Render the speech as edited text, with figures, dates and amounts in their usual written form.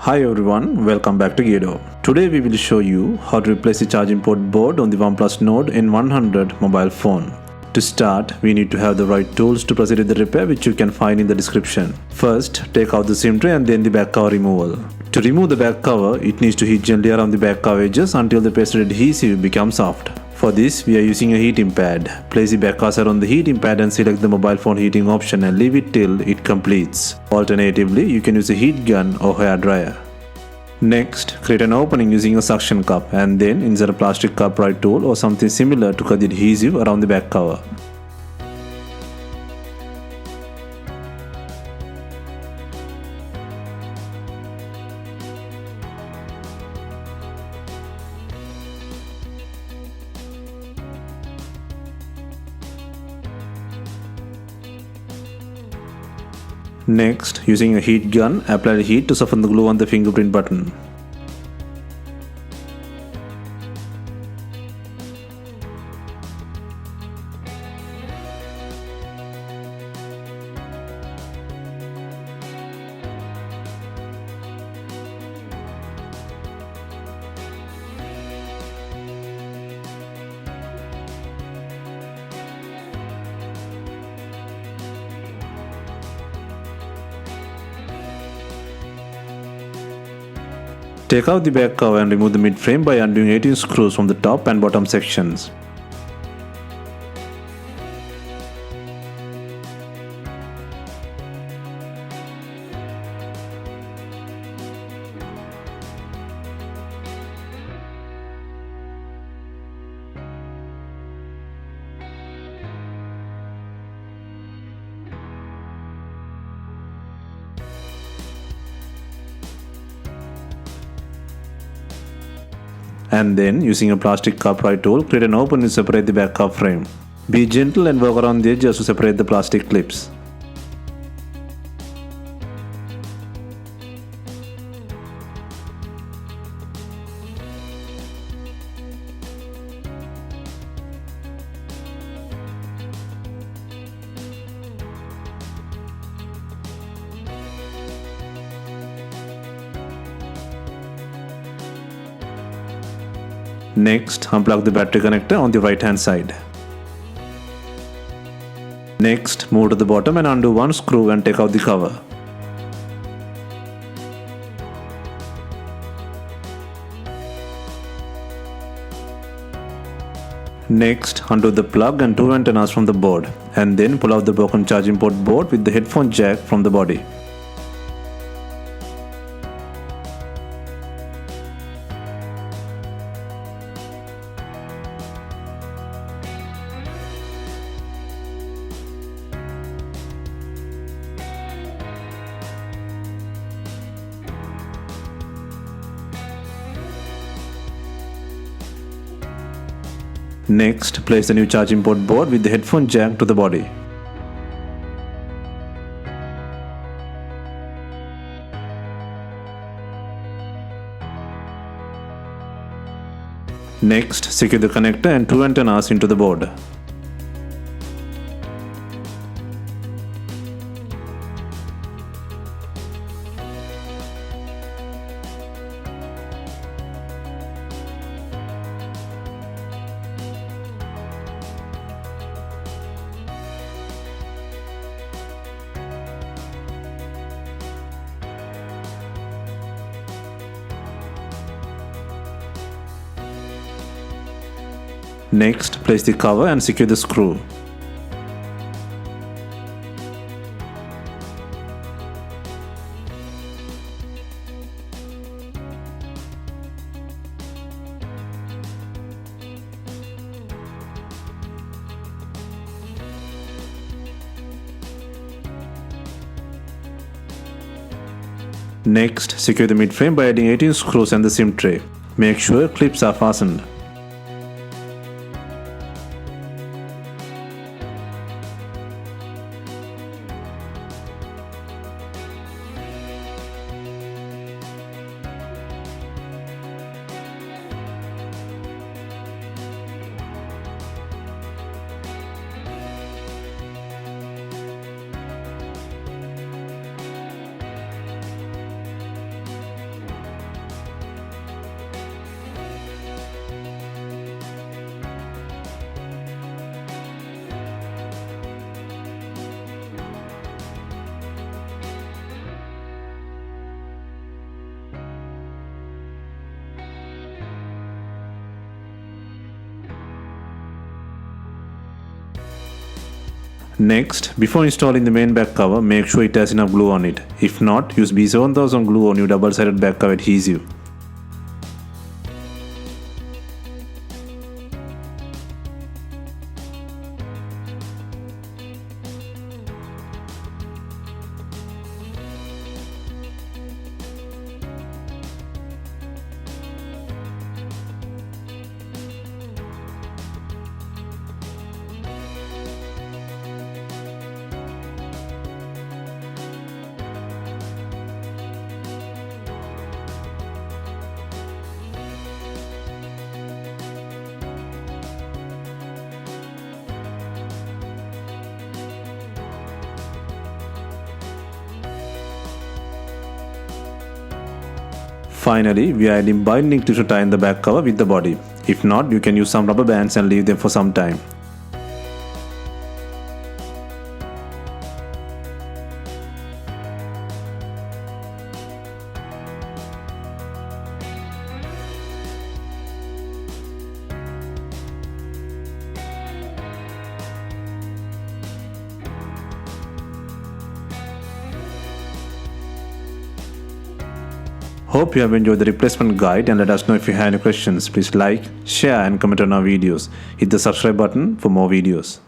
Hi everyone, welcome back to DYOR. Today we will show you how to replace the charging port board on the Oneplus Nord N100 mobile phone. To start, we need to have the right tools to proceed with the repair, which you can find in the description. First, take out the SIM tray and then the back cover removal. To remove the back cover, it needs to heat gently around the back cover edges until the pasted adhesive becomes soft. For this, we are using a heating pad. Place the back cursor on the heating pad and select the mobile phone heating option and leave it till it completes. Alternatively, you can use a heat gun or hair dryer. Next, create an opening using a suction cup and then insert a plastic cup pry tool or something similar to cut the adhesive around the back cover. Next, using a heat gun, apply the heat to soften the glue on the fingerprint button. Take out the back cover and remove the mid-frame by undoing 18 screws from the top and bottom sections. And then, using a plastic cup pry tool, create an opening to separate the back cup frame. Be gentle and work around the edges to separate the plastic clips. Next, unplug the battery connector on the right hand side. Next, move to the bottom and undo one screw and take out the cover. Next, undo the plug and two antennas from the board, and then pull out the broken charging port board with the headphone jack from the body. Next, place the new charging port board with the headphone jack to the body. Next, secure the connector and two antennas into the board. Next, place the cover and secure the screw. Next, secure the mid-frame by adding 18 screws and the SIM tray. Make sure clips are fastened. Next, before installing the main back cover, make sure it has enough glue on it. If not, use B7000 glue on your double-sided back cover adhesive. Finally, we are adding binding tissue to tie in the back cover with the body. If not, you can use some rubber bands and leave them for some time. Hope you have enjoyed the replacement guide, and let us know if you have any questions. Please like, share and comment on our videos. Hit the subscribe button for more videos.